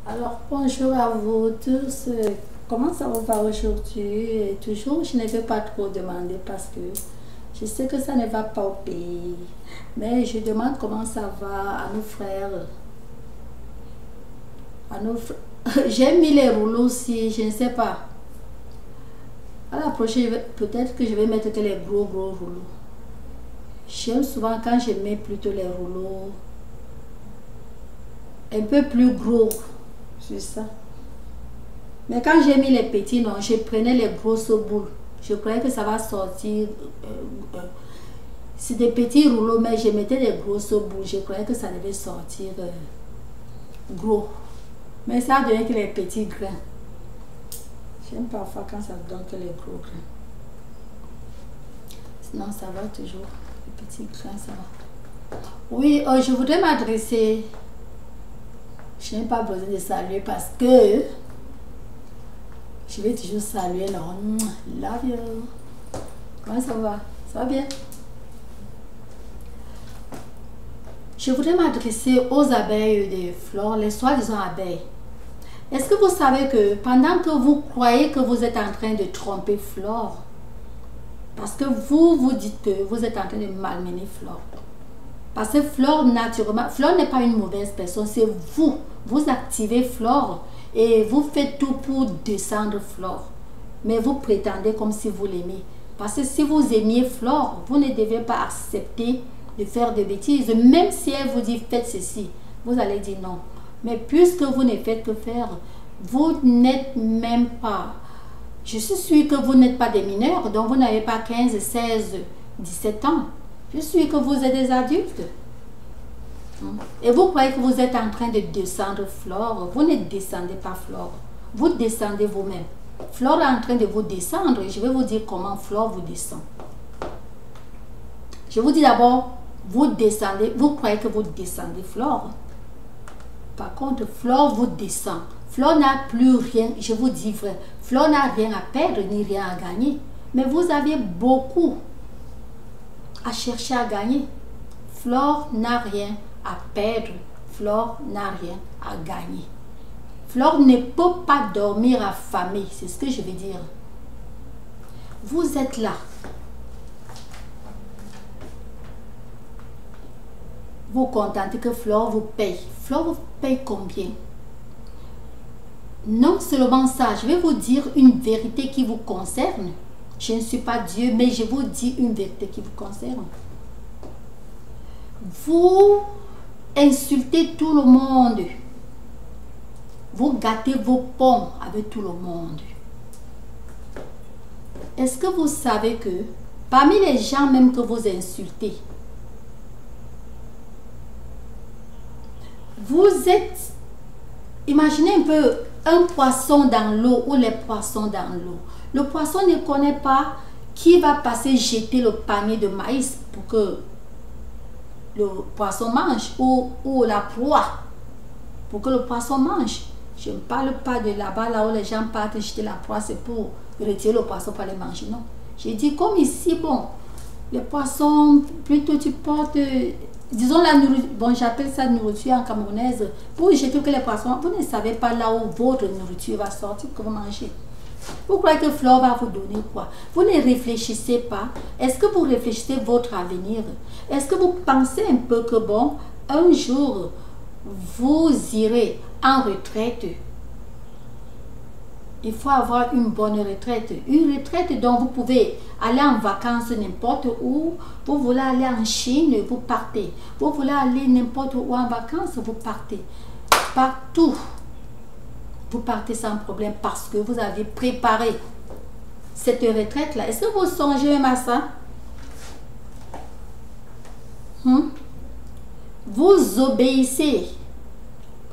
Alors, bonjour à vous tous. Comment ça va aujourd'hui? Et toujours, je ne vais pas trop demander parce que je sais que ça ne va pas au pays. Mais je demande comment ça va à nos frères. J'ai mis les rouleaux aussi, je ne sais pas. À la prochaine, peut-être que je vais mettre que les gros rouleaux. J'aime souvent quand je mets plutôt les rouleaux un peu plus gros. C'est ça. Mais quand j'ai mis les petits, non, je prenais les grosses boules. Je croyais que ça va sortir. C'est des petits rouleaux, mais je mettais des grosses boules. Je croyais que ça devait sortir gros. Mais ça donne que les petits grains. J'aime parfois quand ça donne que les gros grains. Sinon, ça va toujours. Les petits grains, ça va. Oui, je voudrais m'adresser. Je n'ai pas besoin de saluer parce que je vais toujours saluer. Non, love you. Comment ça va? Ça va bien? Je voudrais m'adresser aux abeilles de flore, les soi-disant abeilles. Est-ce que vous savez que pendant que vous croyez que vous êtes en train de tromper Flore, parce que vous vous dites que vous êtes en train de malmener Flore, parce que Flore, naturellement, Flore n'est pas une mauvaise personne, c'est vous. Vous activez Flore et vous faites tout pour descendre Flore. Mais vous prétendez comme si vous l'aimez. Parce que si vous aimiez Flore, vous ne devez pas accepter de faire des bêtises. Même si elle vous dit faites ceci, vous allez dire non. Mais puisque vous ne faites que faire, vous n'êtes même pas... Je suis sûre que vous n'êtes pas des mineurs, donc vous n'avez pas 15, 16, 17 ans. Je suis sûre que vous êtes des adultes. Et vous croyez que vous êtes en train de descendre Flore. Vous ne descendez pas Flore. Vous descendez vous-même. Flore est en train de vous descendre. Je vais vous dire comment Flore vous descend. Je vous dis d'abord, vous descendez. Vous croyez que vous descendez Flore. Par contre, Flore vous descend. Flore n'a plus rien. Je vous dis vrai. Flore n'a rien à perdre ni rien à gagner. Mais vous avez beaucoup à chercher à gagner. Flore n'a rien à perdre. Flore n'a rien à gagner. Flore ne peut pas dormir affamée. C'est ce que je veux dire. Vous êtes là. Vous contentez que Flore vous paye. Flore vous paye combien? Non seulement ça, je vais vous dire une vérité qui vous concerne. Je ne suis pas Dieu, mais je vous dis une vérité qui vous concerne. Vous insultez tout le monde. Vous gâtez vos pommes avec tout le monde. Est-ce que vous savez que parmi les gens même que vous insultez, vous êtes, imaginez un peu un poisson dans l'eau ou les poissons dans l'eau. Le poisson ne connaît pas qui va passer jeter le panier de maïs pour que le poisson mange ou la proie pour que le poisson mange. Je ne parle pas de là-bas, là où les gens partent jeter la proie, c'est pour retirer le poisson pour aller manger. Non. J'ai dit comme ici, bon, les poissons, plutôt tu portes, disons la nourriture, bon j'appelle ça nourriture en camerounaise, pour jeter que les poissons, vous ne savez pas là où votre nourriture va sortir que vous mangez. Vous croyez que Flore va vous donner quoi? Vous ne réfléchissez pas. Est-ce que vous réfléchissez votre avenir? Est-ce que vous pensez un peu que bon, un jour, vous irez en retraite? Il faut avoir une bonne retraite. Une retraite dont vous pouvez aller en vacances n'importe où. Vous voulez aller en Chine, vous partez. Vous voulez aller n'importe où en vacances, vous partez. Partout. Vous partez sans problème parce que vous avez préparé cette retraite-là. Est-ce que vous songez même à ça? Vous obéissez.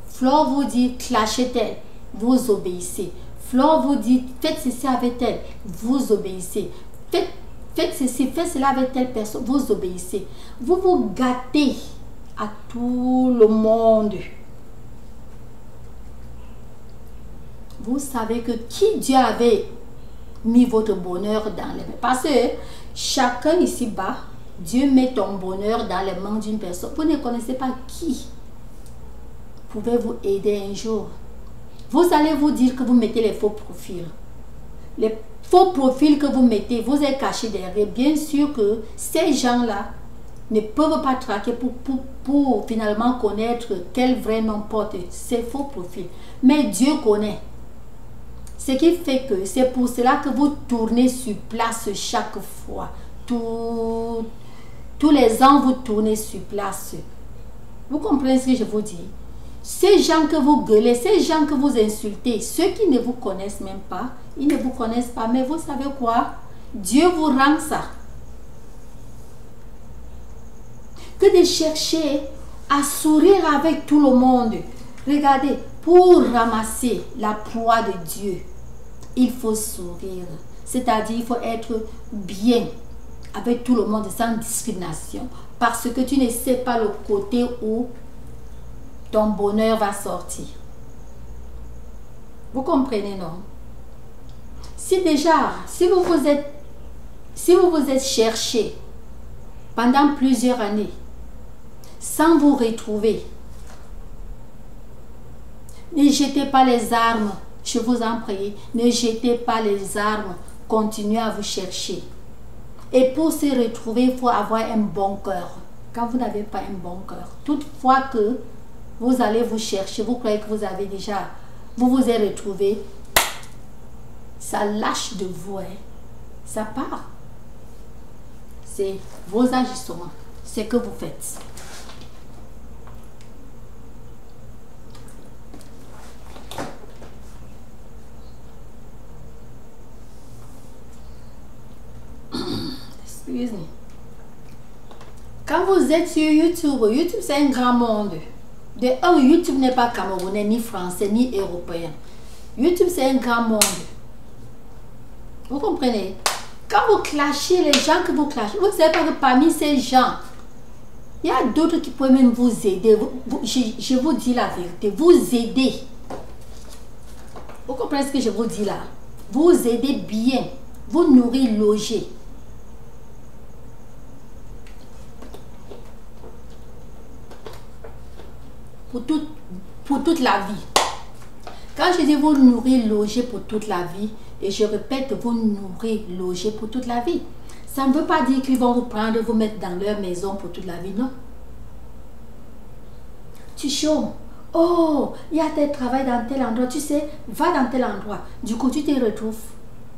Flore vous dit clashez-elle. Vous obéissez. Flore vous dit faites ceci avec elle. Vous obéissez. Faites ceci, faites cela avec telle personne. Vous obéissez. Vous vous gâtez à tout le monde. Vous savez que qui Dieu avait mis votre bonheur dans les mains. Parce que chacun ici-bas, Dieu met ton bonheur dans les mains d'une personne. Vous ne connaissez pas qui pouvez vous aider un jour. vous allez vous dire que vous mettez les faux profils. Les faux profils que vous mettez, vous êtes caché derrière. Bien sûr que ces gens-là ne peuvent pas traquer pour finalement connaître quel vrai nom porte ces faux profils. Mais Dieu connaît. Ce qui fait que c'est pour cela que vous tournez sur place chaque fois. Tous les ans, vous tournez sur place. Vous comprenez ce que je vous dis? Ces gens que vous gueulez, ces gens que vous insultez, ceux qui ne vous connaissent même pas, ils ne vous connaissent pas. Mais vous savez quoi? Dieu vous rend ça. Que de chercher à sourire avec tout le monde. Regardez, pour ramasser la proie de Dieu, il faut sourire. C'est-à-dire, il faut être bien avec tout le monde sans discrimination. Parce que tu ne sais pas le côté où ton bonheur va sortir. Vous comprenez, non? Si vous vous êtes cherché pendant plusieurs années sans vous retrouver, ne jetez pas les armes, je vous en prie, ne jetez pas les armes, continuez à vous chercher. Et pour se retrouver, il faut avoir un bon cœur. Quand vous n'avez pas un bon cœur, toutefois que vous allez vous chercher, vous croyez que vous avez déjà, vous vous êtes retrouvé, ça lâche de vous, hein. Ça part. C'est vos agissements, ce que vous faites. Excusez-moi. Quand vous êtes sur YouTube, YouTube c'est un grand monde. De un, YouTube n'est pas camerounais, ni français, ni européen. YouTube c'est un grand monde. Vous comprenez? Quand vous clashez les gens que vous clashez, vous ne savez pas que parmi ces gens, il y a d'autres qui peuvent même vous aider. Je vous dis la vérité, vous aider. Vous comprenez ce que je vous dis là? Vous aidez bien, vous nourrir, loger. Pour toute la vie. Quand je dis vous nourrir, loger pour toute la vie, et je répète, vous nourrir, loger pour toute la vie, ça ne veut pas dire qu'ils vont vous prendre, vous mettre dans leur maison pour toute la vie, non. Tu chômes. Oh, il y a tel travail dans tel endroit, tu sais, va dans tel endroit. Du coup, tu te retrouves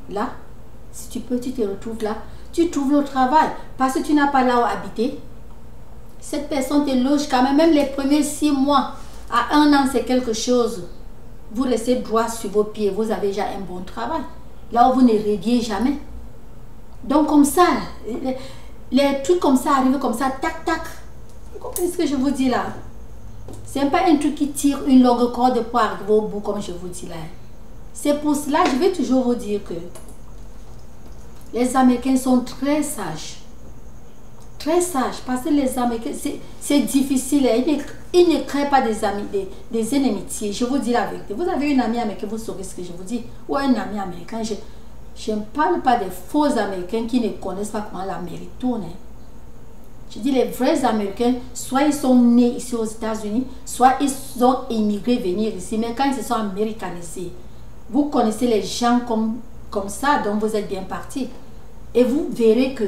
là. Si tu peux, tu te retrouves là. Tu trouves le travail parce que tu n'as pas là où habiter. Cette personne te loge quand même les premiers 6 mois à 1 an, c'est quelque chose. Vous restez droit sur vos pieds, vous avez déjà un bon travail. Là où vous ne rêviez jamais. Donc comme ça, les trucs comme ça arrivent comme ça, tac, tac. Vous comprenez ce que je vous dis là? C'est pas un truc qui tire une longue corde pour arriver au bout comme je vous dis là. C'est pour cela, je vais toujours vous dire que les Américains sont très sages. Très sages, parce que les Américains, c'est difficile. Ils ne créent pas des amis, des inimitiés. Je vous dis la vérité. Vous avez une amie américaine, vous saurez ce que je vous dis. Ou un ami américain. Je ne parle pas des faux Américains qui ne connaissent pas comment l'Amérique tourne. Je dis les vrais Américains, soit ils sont nés ici aux États-Unis, soit ils ont immigré venir ici. Mais quand ils se sont américanisés, vous connaissez les gens comme ça, donc vous êtes bien partis. Et vous verrez que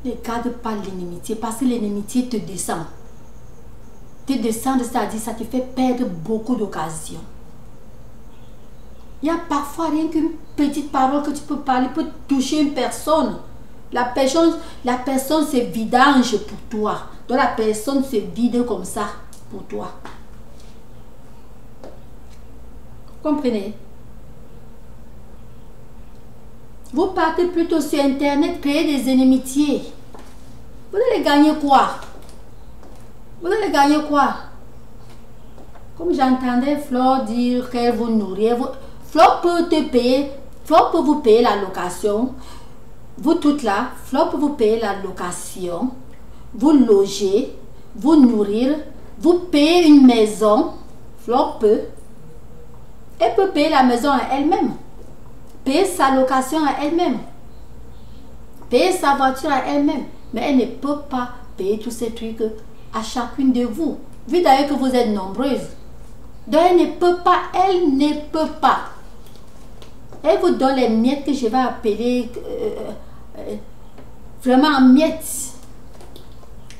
ne garde pas l'inimitié, parce que l'inimitié te descend. Te descend, c'est-à-dire ça te fait perdre beaucoup d'occasions. Il y a parfois rien qu'une petite parole que tu peux parler peut toucher une personne. La personne se vidange pour toi. Donc la personne se vide comme ça pour toi. Vous comprenez? Vous partez plutôt sur Internet, créer des inimitiés. Vous allez gagner quoi? Vous allez gagner quoi? Comme j'entendais Flore dire qu'elle vous nourrit. Flore peut te payer. Flore peut vous payer la location. Vous toutes là, Flore peut vous payer la location. Vous loger, vous nourrir, vous payer une maison. Flore peut. Elle peut payer la maison à elle-même. Payer sa location à elle-même. Payer sa voiture à elle-même. Mais elle ne peut pas payer tous ces trucs à chacune de vous. Vu d'ailleurs que vous êtes nombreuses. Donc elle ne peut pas, elle ne peut pas. Elle vous donne les miettes que je vais appeler vraiment miettes.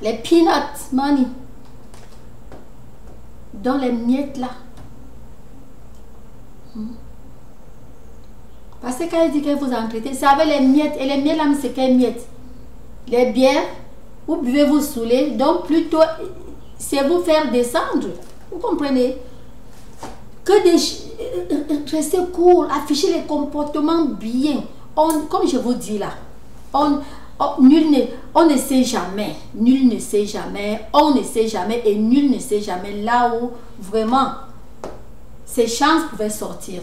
Les peanuts money. Dans les miettes là. Parce que quand elle dit qu'elle vous entretient, c'est avec les miettes. Et les miettes là, c'est quelles miettes? Les bières, vous buvez, vous saouler. Donc plutôt, c'est vous faire descendre. Vous comprenez? Que des rester cool, afficher les comportements bien. Comme je vous dis là, on ne sait jamais. Nul ne sait jamais. On ne sait jamais et nul ne sait jamais là où vraiment ces chances pouvaient sortir.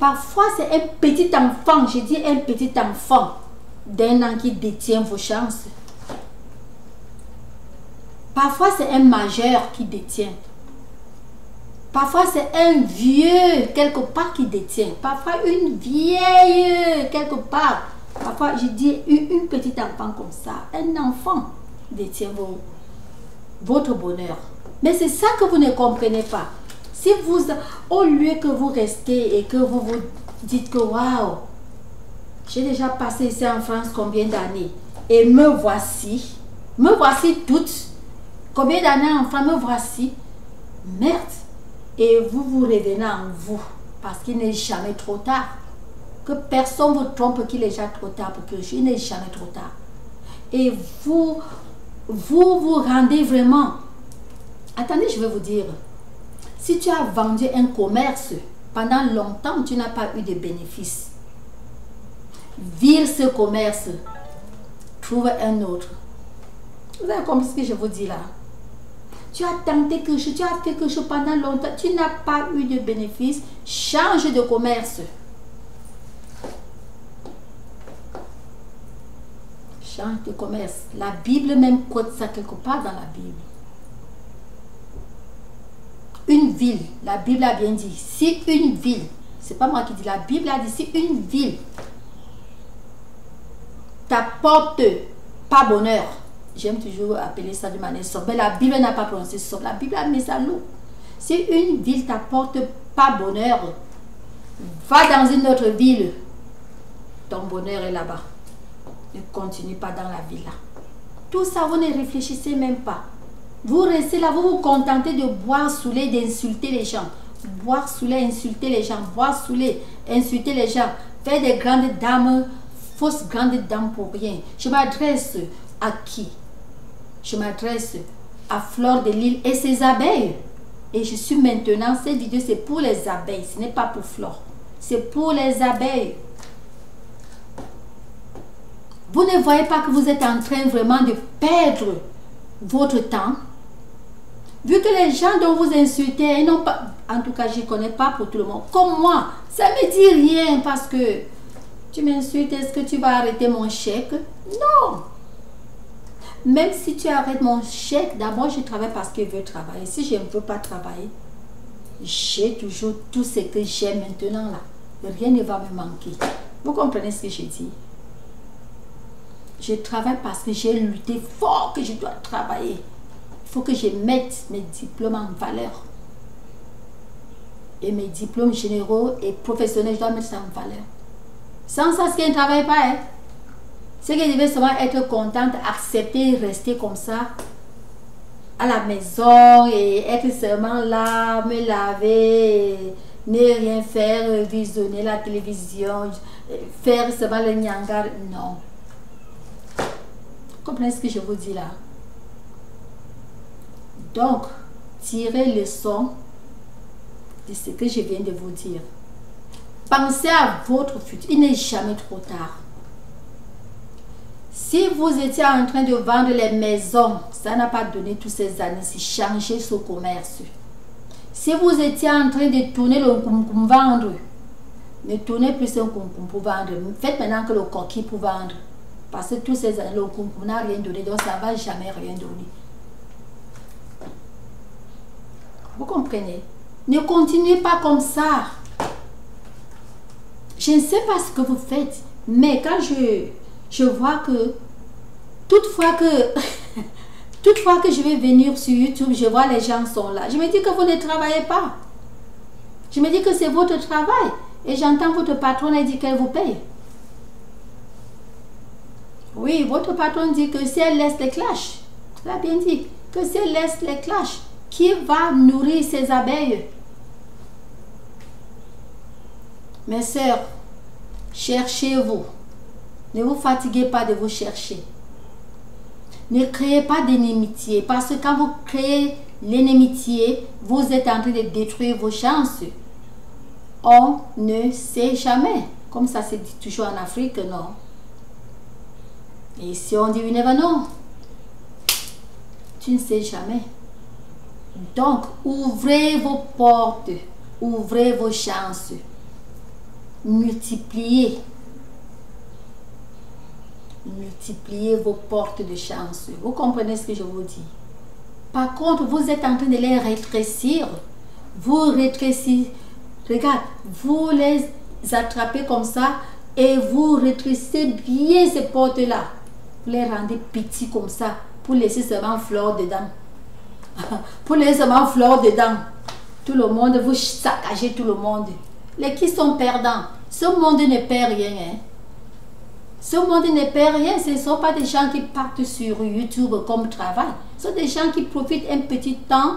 Parfois, c'est un petit enfant, je dis un petit enfant d'un an qui détient vos chances. Parfois, c'est un majeur qui détient. Parfois, c'est un vieux quelque part qui détient. Parfois, une vieille quelque part. Parfois, je dis une petite enfant comme ça. Un enfant détient votre bonheur. Mais c'est ça que vous ne comprenez pas. Si vous, au lieu que vous restez et que vous vous dites que waouh, j'ai déjà passé ici en France combien d'années et me voici toutes. Combien d'années en France, me voici. Merde. Et vous vous revenez en vous parce qu'il n'est jamais trop tard. Que personne vous trompe qu'il est déjà trop tard pour que il n'est jamais trop tard. Et vous rendez vraiment. Attendez, je vais vous dire. Si tu as vendu un commerce, pendant longtemps, tu n'as pas eu de bénéfices. Vire ce commerce. Trouve un autre. Vous avez compris ce que je vous dis là? Tu as tenté quelque chose, tu as fait quelque chose pendant longtemps, tu n'as pas eu de bénéfices. Change de commerce. Change de commerce. La Bible même quote ça quelque part dans la Bible. Une ville, la Bible a bien dit, si une ville, c'est pas moi qui dis, la Bible a dit, si une ville t'apporte pas bonheur, j'aime toujours appeler ça de manière sobre, mais la Bible n'a pas prononcé sobre, la Bible a mis ça lourd. Si une ville t'apporte pas bonheur, va dans une autre ville, ton bonheur est là-bas. Ne continue pas dans la ville là. Tout ça, vous ne réfléchissez même pas. Vous restez là, vous vous contentez de boire, saouler, d'insulter les gens. Boire, saouler, insulter les gens. Boire, saouler, insulter les gens. Faire des grandes dames, fausses grandes dames pour rien. Je m'adresse à qui? Je m'adresse à Fleur de Lys et ses abeilles. Et je suis maintenant, cette vidéo c'est pour les abeilles, ce n'est pas pour Fleur. C'est pour les abeilles. Vous ne voyez pas que vous êtes en train vraiment de perdre votre temps? Vu que les gens dont vous insultez, ils n'ont pas, en tout cas je ne connais pas pour tout le monde, comme moi, ça ne me dit rien parce que tu m'insultes, est-ce que tu vas arrêter mon chèque? Non. Même si tu arrêtes mon chèque, d'abord je travaille parce que je veux travailler. Si je ne veux pas travailler, j'ai toujours tout ce que j'ai maintenant là. Rien ne va me manquer. Vous comprenez ce que je dis? Je travaille parce que j'ai lutté fort que je dois travailler. Il faut que je mette mes diplômes en valeur. Et mes diplômes généraux et professionnels, je dois mettre ça en valeur. Sans ça, ce qui ne travaille pas, hein? C'est que je devais seulement être contente, accepter, rester comme ça, à la maison, et être seulement là, me laver, ne rien faire, visionner la télévision, faire seulement le nyangar. Non. Vous comprenez ce que je vous dis là? Donc, tirez leçon de ce que je viens de vous dire. Pensez à votre futur. Il n'est jamais trop tard. Si vous étiez en train de vendre les maisons, ça n'a pas donné toutes ces années, c'est changer ce commerce. Si vous étiez en train de tourner le concombre vendre, ne tournez plus un concombre pour vendre. Faites maintenant que le coquille pour vendre. Parce que tous ces années, le concombre n'a rien donné, donc ça ne va jamais rien donner. Vous comprenez? Ne continuez pas comme ça. Je ne sais pas ce que vous faites, mais quand je vois que toutefois que Toutefois que je vais venir sur YouTube, je vois les gens sont là. Je me dis que vous ne travaillez pas. Je me dis que c'est votre travail. Et j'entends votre patronne dit qu'elle vous paye. Oui, votre patronne dit que si elle laisse les cloches, elle a bien dit, que si elle laisse les cloches, qui va nourrir ses abeilles? Mes sœurs, cherchez-vous. Ne vous fatiguez pas de vous chercher. Ne créez pas d'inimitié, parce que quand vous créez l'inimitié, vous êtes en train de détruire vos chances. On ne sait jamais. Comme ça se dit toujours en Afrique, non? Et ici on dit you never know. Tu ne sais jamais. Donc, ouvrez vos portes, ouvrez vos chances, multipliez. Multipliez vos portes de chance. Vous comprenez ce que je vous dis? Par contre, vous êtes en train de les rétrécir. Vous rétrécissez. Regarde, vous les attrapez comme ça et vous rétrécissez bien ces portes-là. Vous les rendez petits comme ça pour laisser seulement fleur dedans. Pour laisser seulement fleur dedans. Tout le monde, vous saccagez tout le monde. Les qui sont perdants. Ce monde ne perd rien. Hein? Ce monde ne perd rien. Ce ne sont pas des gens qui partent sur YouTube comme travail. Ce sont des gens qui profitent un petit temps,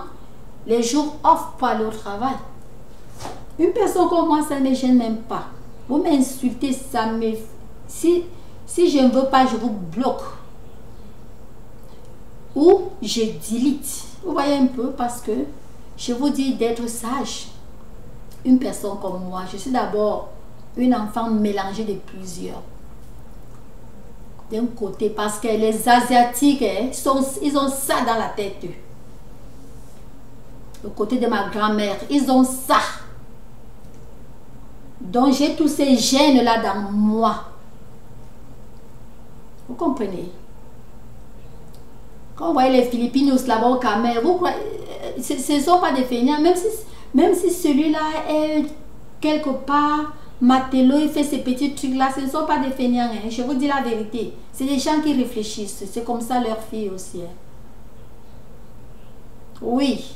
les jours off pour aller au travail. Une personne comme moi, ça ne me gêne même pas. Vous m'insultez, ça me... Si je ne veux pas, je vous bloque. Ou je delete. Vous voyez un peu, parce que je vous dis d'être sage. Une personne comme moi, je suis d'abord une enfant mélangée de plusieurs. D'un côté, parce que les Asiatiques, ils ont ça dans la tête. Le côté de ma grand-mère, ils ont ça. Donc j'ai tous ces gènes-là dans moi. Vous comprenez? Quand vous voyez les Philippinos là-bas au Cameroun, vous croyez, ce ne sont pas des feignants, même si celui-là est quelque part, Matelot, il fait ces petits trucs-là, ce ne sont pas des feignants, hein. Je vous dis la vérité. C'est des gens qui réfléchissent, c'est comme ça leur fille aussi. Hein. Oui.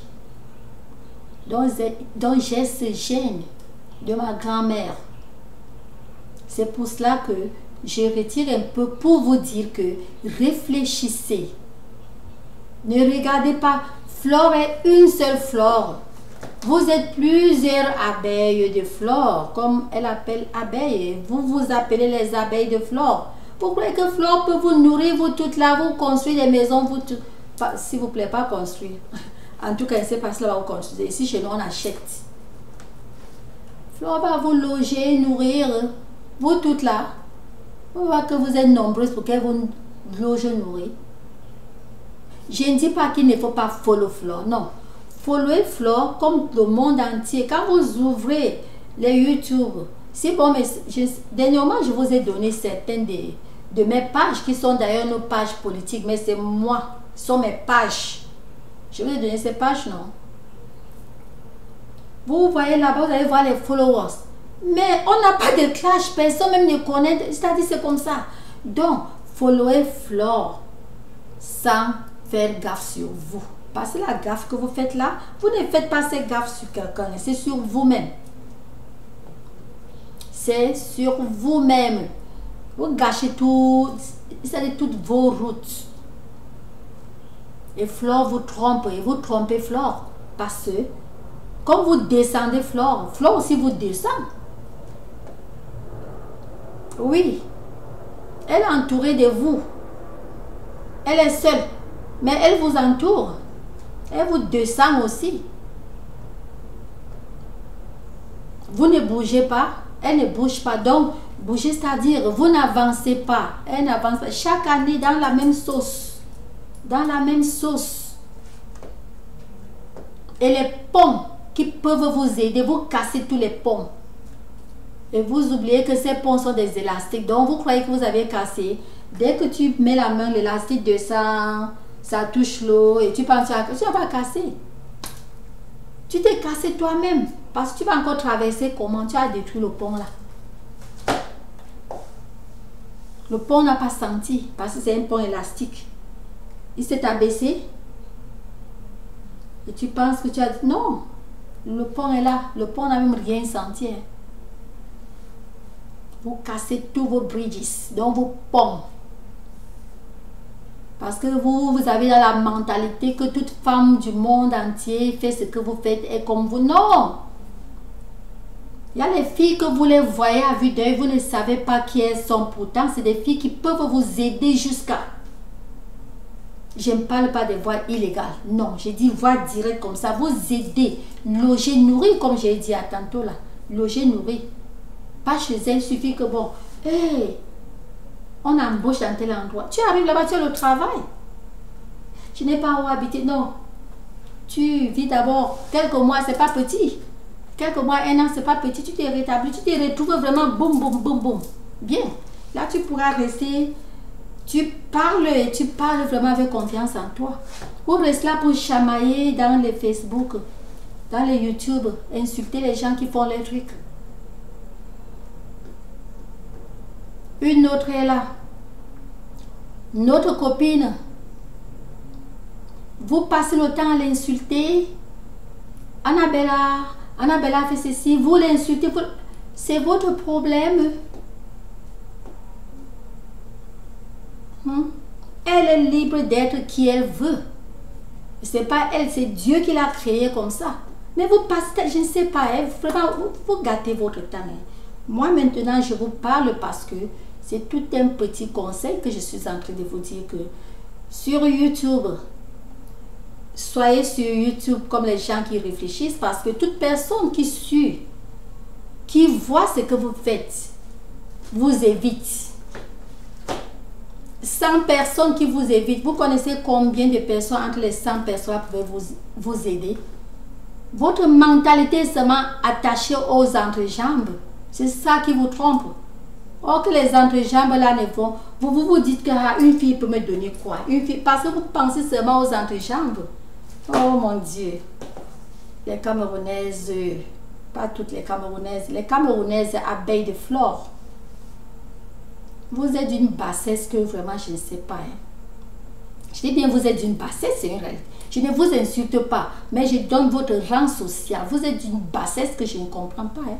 Donc j'ai ce gène de ma grand-mère. C'est pour cela que je retire un peu pour vous dire que réfléchissez. Ne regardez pas, flore est une seule flore. Vous êtes plusieurs abeilles de flore, comme elle appelle abeilles. Vous vous appelez les abeilles de flore. Vous croyez que flore peut vous nourrir, vous toutes là, vous construire des maisons, vous tout... S'il vous plaît, pas construire. En tout cas, c'est pas cela vous construisez. Ici, chez nous, on achète. Flore va vous loger, nourrir. Vous toutes là, vous voyez que vous êtes nombreuses pour qu'elle vous loge, nourrir. Je ne dis pas qu'il ne faut pas follow Flore, non. Followez Flore comme le monde entier. Quand vous ouvrez les YouTube, c'est bon, mais dernièrement, je vous ai donné certaines de mes pages qui sont d'ailleurs nos pages politiques, mais c'est moi, ce sont mes pages. Je vous ai donné ces pages, non? Vous voyez là-bas, vous allez voir les followers. Mais on n'a pas de clash, personne même ne connaît, c'est-à-dire c'est comme ça. Donc, followez Flore sans faire gaffe sur vous. Parce que la gaffe que vous faites là, vous ne faites pas ces gaffes sur quelqu'un, c'est sur vous-même. C'est sur vous-même. Vous gâchez tout, c'est-à-dire toutes vos routes. Et Flore vous trompe, et vous trompez Flore. Parce que, quand vous descendez Flore, Flore aussi vous descend. Oui. Elle est entourée de vous. Elle est seule. Mais elle vous entoure. Elle vous descend aussi. Vous ne bougez pas. Elle ne bouge pas. Donc, bouger, c'est-à-dire, vous n'avancez pas. Elle n'avance pas. Chaque année, dans la même sauce. Dans la même sauce. Et les ponts qui peuvent vous aider, vous cassez tous les ponts. Et vous oubliez que ces ponts sont des élastiques. Donc, vous croyez que vous avez cassé. Dès que tu mets la main, l'élastique descend, ça touche l'eau et tu penses que tu vas casser. Tu t'es cassé toi-même. Parce que tu vas encore traverser comment tu as détruit le pont là. Le pont n'a pas senti parce que c'est un pont élastique. Il s'est abaissé. Et tu penses que tu as dit non. Le pont est là. Le pont n'a même rien senti. Hein. Vous cassez tous vos bridges, donc vos ponts. Parce que vous avez dans la mentalité que toute femme du monde entier fait ce que vous faites et comme vous. Non! Il y a les filles que vous les voyez à vue d'œil, vous ne savez pas qui elles sont. Pourtant, c'est des filles qui peuvent vous aider jusqu'à... Je ne parle pas des voies illégales. Non, j'ai dit voies directes comme ça. Vous aider, loger, nourrir, comme j'ai dit à tantôt là. Loger, nourrir. Pas chez elle, il suffit que bon, hey, on embauche dans tel endroit. Tu arrives là-bas, tu as le travail. Tu n'es pas où habiter, non. Tu vis d'abord quelques mois, c'est pas petit. Quelques mois, un an, c'est pas petit. Tu t'es rétabli, tu t'es retrouvé vraiment boum, boum, boum, boum. Bien. Là, tu pourras rester. Tu parles et tu parles vraiment avec confiance en toi. Ou rester là pour chamailler dans les Facebook, dans les YouTube, insulter les gens qui font les trucs. Une autre est là. Notre copine. Vous passez le temps à l'insulter. Annabella fait ceci. Vous l'insultez. C'est votre problème. Elle est libre d'être qui elle veut. C'est pas elle, c'est Dieu qui l'a créée comme ça. Mais vous passez, je ne sais pas, vraiment, vous gâtez votre temps. Moi maintenant, je vous parle parce que c'est tout un petit conseil que je suis en train de vous dire que sur YouTube, soyez sur YouTube comme les gens qui réfléchissent parce que toute personne qui suit, qui voit ce que vous faites, vous évite. 100 personnes qui vous évitent, vous connaissez combien de personnes entre les 100 personnes peuvent vous aider? Votre mentalité est seulement attachée aux entrejambes. C'est ça qui vous trompe. Or que les entrejambes là ne vont, vous dites qu'une fille peut me donner quoi? Une fille, parce que vous pensez seulement aux entrejambes. Oh mon Dieu. Les Camerounaises, pas toutes les Camerounaises abeilles de flore. Vous êtes d'une bassesse que vraiment je ne sais pas. Hein. Je dis bien vous êtes d'une bassesse, c'est une réalité. Je ne vous insulte pas, mais je donne votre rang social. Vous êtes d'une bassesse que je ne comprends pas. Hein.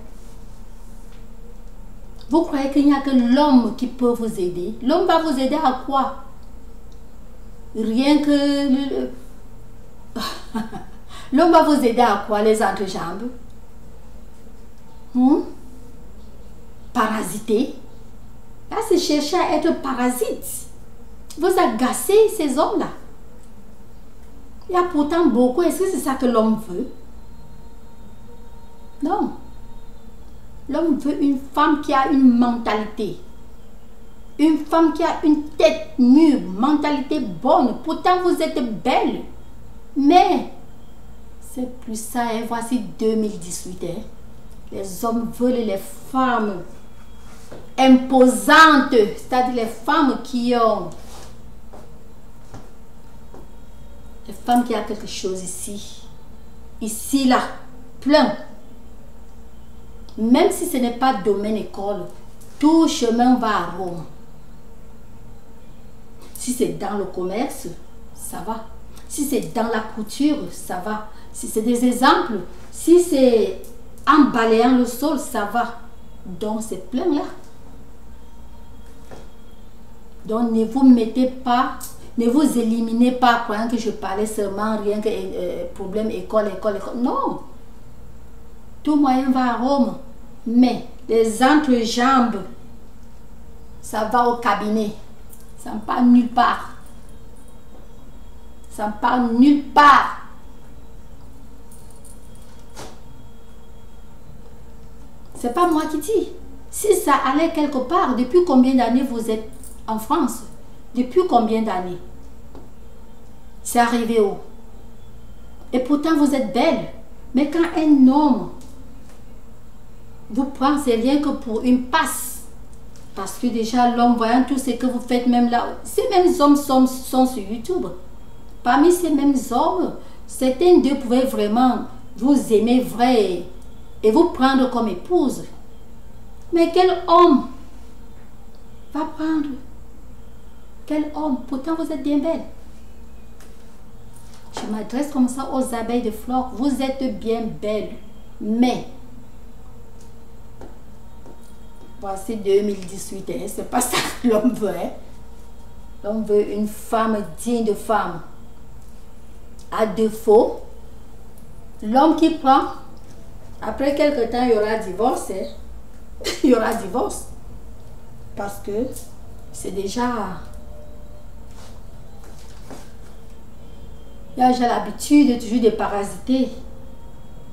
Vous croyez qu'il n'y a que l'homme qui peut vous aider? L'homme va vous aider à quoi? Rien que... L'homme va vous aider à quoi? Les entrejambes? Parasiter? Là, c'est chercher à être parasite. Vous agacez ces hommes-là. Il y a pourtant beaucoup. Est-ce que c'est ça que l'homme veut? Non. L'homme veut une femme qui a une mentalité. Une femme qui a une tête mûre, mentalité bonne. Pourtant, vous êtes belle. Mais, c'est plus ça. Et voici 2018. Hein. Les hommes veulent les femmes imposantes. C'est-à-dire les femmes qui ont... Les femmes qui ont quelque chose ici. Ici, là. Plein. Même si ce n'est pas domaine école, tout chemin va à Rome. Si c'est dans le commerce, ça va. Si c'est dans la couture, ça va. Si c'est des exemples, si c'est en balayant le sol, ça va. Donc c'est plein là. Donc ne vous mettez pas, ne vous éliminez pas croyant que je parlais seulement rien que problème école. Non. Tout moyen va à Rome. Mais les entrejambes, ça va au cabinet. Ça ne part nulle part. Ça ne part nulle part. C'est pas moi qui dis. Si ça allait quelque part, depuis combien d'années vous êtes en France? Depuis combien d'années? C'est arrivé où? Et pourtant vous êtes belle. Mais quand un homme vous prend, c'est rien que pour une passe. Parce que déjà l'homme, voyant tout ce que vous faites, même là, ces mêmes hommes sont sur YouTube. Parmi ces mêmes hommes, certains d'eux pouvaient vraiment vous aimer vrai et vous prendre comme épouse. Mais quel homme va prendre? Quel homme? Pourtant vous êtes bien belle. Je m'adresse comme ça aux abeilles de fleurs. Vous êtes bien belles. Mais, voici 2018. Hein, c'est pas ça que l'homme veut. Hein. L'homme veut une femme digne de femme. À défaut, l'homme qui prend, après quelque temps, il y aura divorce. Hein. Il y aura divorce. Parce que c'est déjà... Il y a déjà l'habitude toujours de parasiter.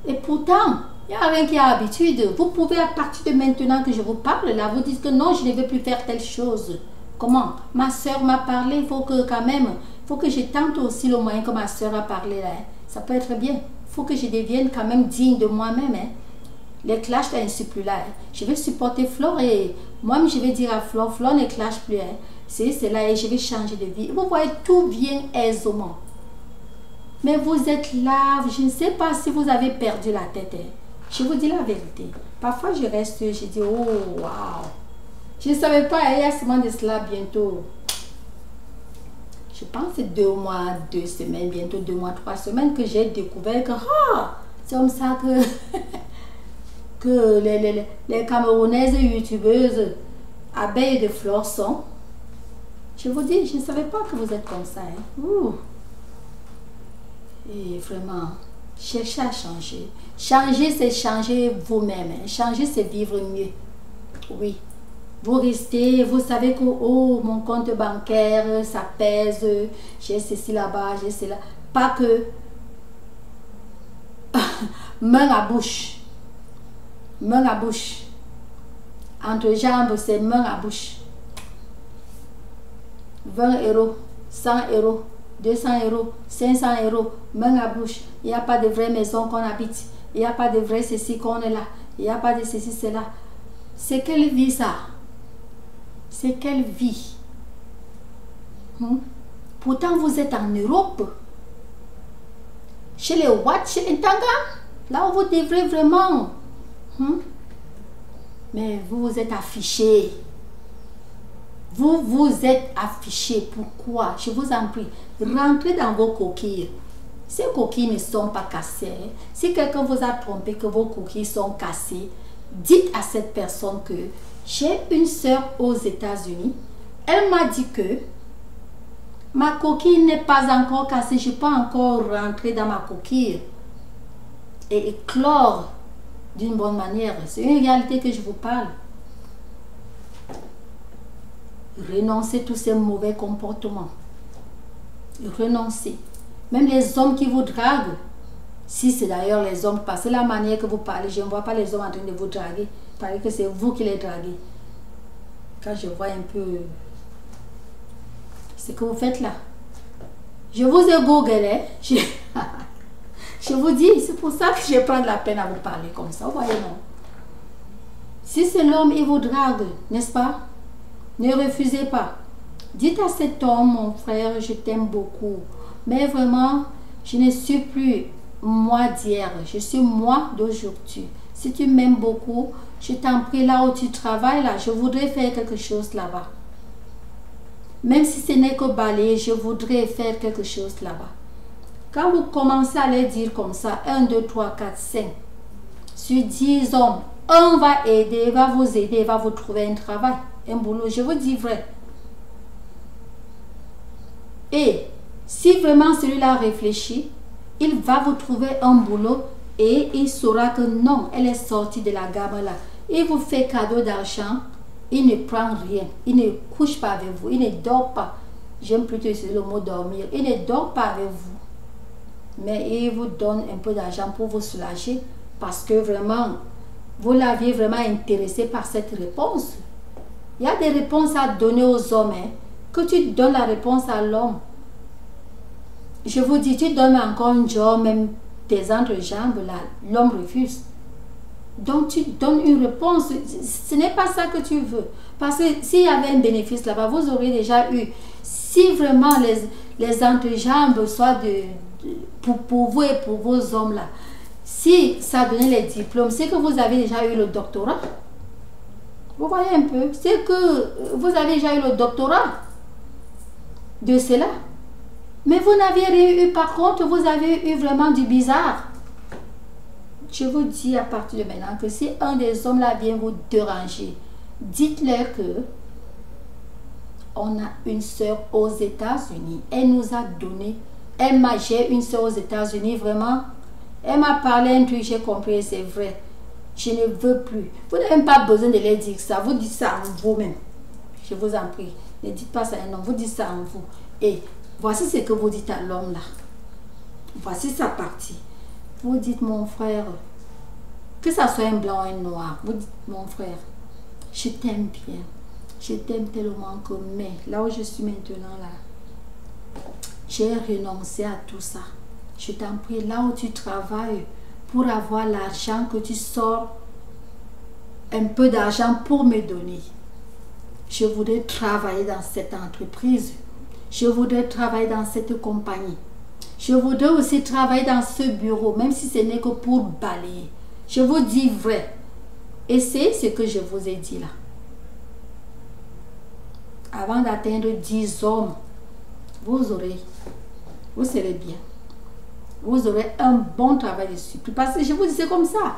Et pourtant, il n'y a rien qui a habitude. Vous pouvez, à partir de maintenant que je vous parle, là, vous dites que non, je ne veux plus faire telle chose. Comment? Ma soeur m'a parlé, il faut que quand même, il faut que je tente aussi le moyen que ma soeur a parlé là. Hein. Ça peut être bien. Il faut que je devienne quand même digne de moi-même. Hein. Les clashs là, ne sont plus là. Hein. Je vais supporter Flore et moi-même je vais dire à Flore, Flore ne clash plus. Hein. C'est là et je vais changer de vie. Vous voyez, tout vient aisément. Mais vous êtes là, je ne sais pas si vous avez perdu la tête. Hein. Je vous dis la vérité. Parfois je reste, je dis, oh waouh. Je ne savais pas, il y a seulement de cela bientôt. Je pense 2 mois, 2 semaines, bientôt 2 mois, 3 semaines que j'ai découvert que c'est comme ça que les Camerounaises youtubeuses abeilles de fleurs sont. Je vous dis, je ne savais pas que vous êtes comme ça. Hein. Et vraiment, cherchez à changer. Changer, c'est changer vous-même. Hein. Changer, c'est vivre mieux. Oui. Vous restez, vous savez que, oh, mon compte bancaire, ça pèse, j'ai ceci là-bas, j'ai cela. Pas que main à bouche. Main à bouche. Entre jambes, c'est main à bouche. 20 €, 100 €, 200 €, 500 €, main à bouche. Il n'y a pas de vraie maison qu'on habite. Il n'y a pas de vrai ceci qu'on est là. Il n'y a pas de ceci, cela. C'est quelle vie ça? C'est quelle vie? Pourtant, vous êtes en Europe. Chez les Wat, chez les Tanga. Là où vous devrez vraiment. Mais vous vous êtes affichés. Vous vous êtes affichés. Pourquoi? Je vous en prie. Rentrez dans vos coquilles. Ces coquilles ne sont pas cassées. Si quelqu'un vous a trompé que vos coquilles sont cassées, dites à cette personne que j'ai une soeur aux États-Unis. Elle m'a dit que ma coquille n'est pas encore cassée. Je peux encore rentrer dans ma coquille et éclore d'une bonne manière. C'est une réalité que je vous parle. Renoncez tous ces mauvais comportements. Renoncez. Même les hommes qui vous draguent. Si c'est d'ailleurs les hommes, parce que la manière que vous parlez, je ne vois pas les hommes en train de vous draguer. Il paraît que c'est vous qui les draguez. Quand je vois un peu ce que vous faites là. Je vous ai googlé. Je vous dis, c'est pour ça que je prends la peine à vous parler comme ça. Vous voyez, non? Si c'est l'homme, il vous drague, n'est-ce pas? Ne refusez pas. Dites à cet homme, mon frère, je t'aime beaucoup. Mais vraiment, je ne suis plus moi d'hier. Je suis moi d'aujourd'hui. Si tu m'aimes beaucoup, je t'en prie, là où tu travailles, là, je voudrais faire quelque chose là-bas. Même si ce n'est que balayer, je voudrais faire quelque chose là-bas. Quand vous commencez à les dire comme ça, 1, 2, 3, 4, 5, sur 10 hommes, un va aider, va vous aider, va vous trouver un travail, un boulot. Je vous dis vrai. Et si vraiment celui-là réfléchit, il va vous trouver un boulot et il saura que non, elle est sortie de la gamme là. Il vous fait cadeau d'argent, il ne prend rien, il ne couche pas avec vous, il ne dort pas. J'aime plutôt utiliser le mot dormir. Il ne dort pas avec vous, mais il vous donne un peu d'argent pour vous soulager parce que vraiment, vous l'aviez vraiment intéressé par cette réponse. Il y a des réponses à donner aux hommes, hein, que tu donnes la réponse à l'homme. Je vous dis, tu donnes encore un job, même tes entrejambes, là, l'homme refuse. Donc tu donnes une réponse. Ce n'est pas ça que tu veux. Parce que s'il y avait un bénéfice là-bas, vous auriez déjà eu. Si vraiment les entrejambes soient pour vous et pour vos hommes là, si ça donnait les diplômes, c'est que vous avez déjà eu le doctorat. Vous voyez un peu, c'est que vous avez déjà eu le doctorat de cela. Mais vous n'aviez rien eu. Par contre, vous avez eu vraiment du bizarre. Je vous dis à partir de maintenant que si un des hommes là vient vous déranger, dites-leur que on a une sœur aux États-Unis. Elle nous a donné. J'ai une sœur aux États-Unis, vraiment. Elle m'a parlé un truc, j'ai compris, c'est vrai. Je ne veux plus. Vous n'avez même pas besoin de leur dire ça. Vous dites ça en vous-même. Je vous en prie. Ne dites pas ça à un homme. Vous dites ça en vous. Et voici ce que vous dites à l'homme là. Voici sa partie. Vous dites, mon frère, que ça soit un blanc ou un noir. Vous dites, mon frère, je t'aime bien. Je t'aime tellement que, mais là où je suis maintenant là, j'ai renoncé à tout ça. Je t'en prie, là où tu travailles, pour avoir l'argent que tu sors, un peu d'argent pour me donner. Je voudrais travailler dans cette entreprise. Je voudrais travailler dans cette compagnie. Je voudrais aussi travailler dans ce bureau, même si ce n'est que pour balayer. Je vous dis vrai. Et c'est ce que je vous ai dit là. Avant d'atteindre 10 hommes, vous serez bien. Vous aurez un bon travail dessus. Parce que je vous dis, c'est comme ça.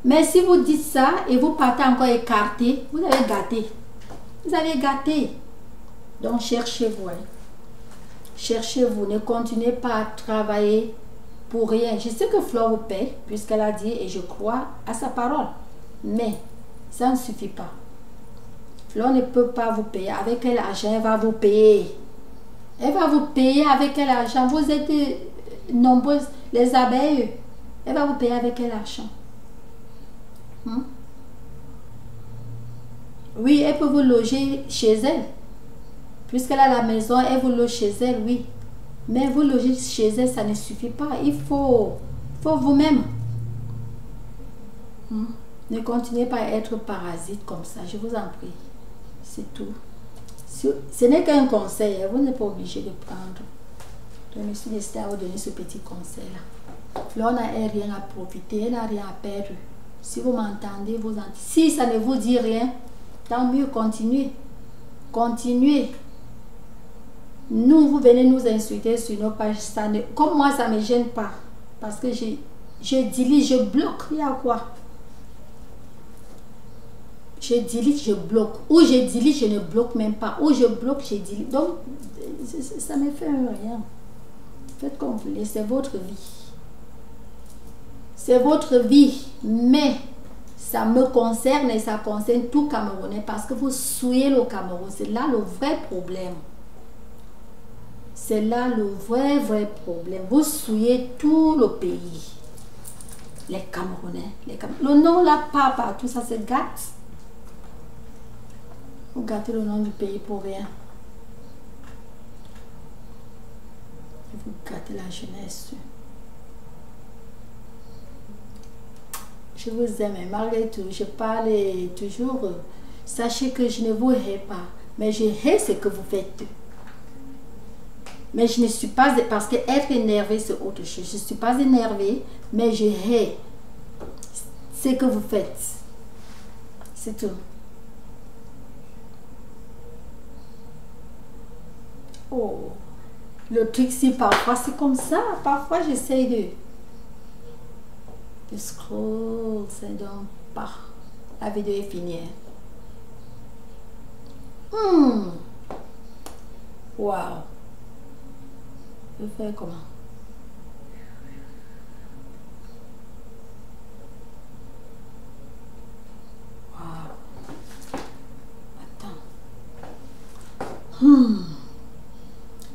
Mais si vous dites ça et vous partez encore écarté, vous avez gâté. Vous avez gâté. Donc cherchez-vous. Hein. Cherchez-vous. Ne continuez pas à travailler pour rien. Je sais que Flore vous paye, puisqu'elle a dit, et je crois à sa parole. Mais ça ne suffit pas. Flore ne peut pas vous payer. Avec quel argent elle va vous payer? Elle va vous payer avec quel argent? Vous êtes nombreuses, les abeilles. Elle va vous payer avec quel argent? Oui, elle peut vous loger chez elle. Puisqu'elle a la maison, elle vous loge chez elle, oui. Mais vous loger chez elle, ça ne suffit pas. Il faut vous-même. Ne continuez pas à être parasite comme ça, je vous en prie. C'est tout. Ce n'est qu'un conseil, vous n'êtes pas obligé de prendre. Donc, je suis décidée à vous donner ce petit conseil-là. Flore n'a rien à profiter, elle n'a rien à perdre. Si vous m'entendez, vous entendez. Si ça ne vous dit rien, tant mieux, continuez. Continuez. Nous, vous venez nous insulter sur nos pages. Comme moi, ça ne me gêne pas. Parce que je delete, je bloque. Il y a quoi? Je delete, je bloque. Ou je delete, je ne bloque même pas. Ou je bloque, je delete. Donc, ça ne me fait rien. Faites comme vous voulez, c'est votre vie. C'est votre vie. Mais ça me concerne et ça concerne tout Camerounais parce que vous souillez le Cameroun. C'est là le vrai problème. C'est là le vrai problème. Vous souillez tout le pays. Les Camerounais. Le nom là, pas partout, ça se gâte. Vous gâtez le nom du pays pour rien. Vous gâtez la jeunesse. Je vous aime, malgré tout. Je parle toujours. Sachez que je ne vous hais pas. Mais je hais ce que vous faites. Mais je ne suis pas... Parce que être énervé, c'est autre chose. Je ne suis pas énervée, mais je hais ce que vous faites. C'est tout. Oh, le truc, si parfois c'est comme ça. Parfois, j'essaie de scroll. C'est donc pas. La vidéo est finie. Wow. Je fais comment? Wow. Attends.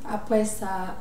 Après ça,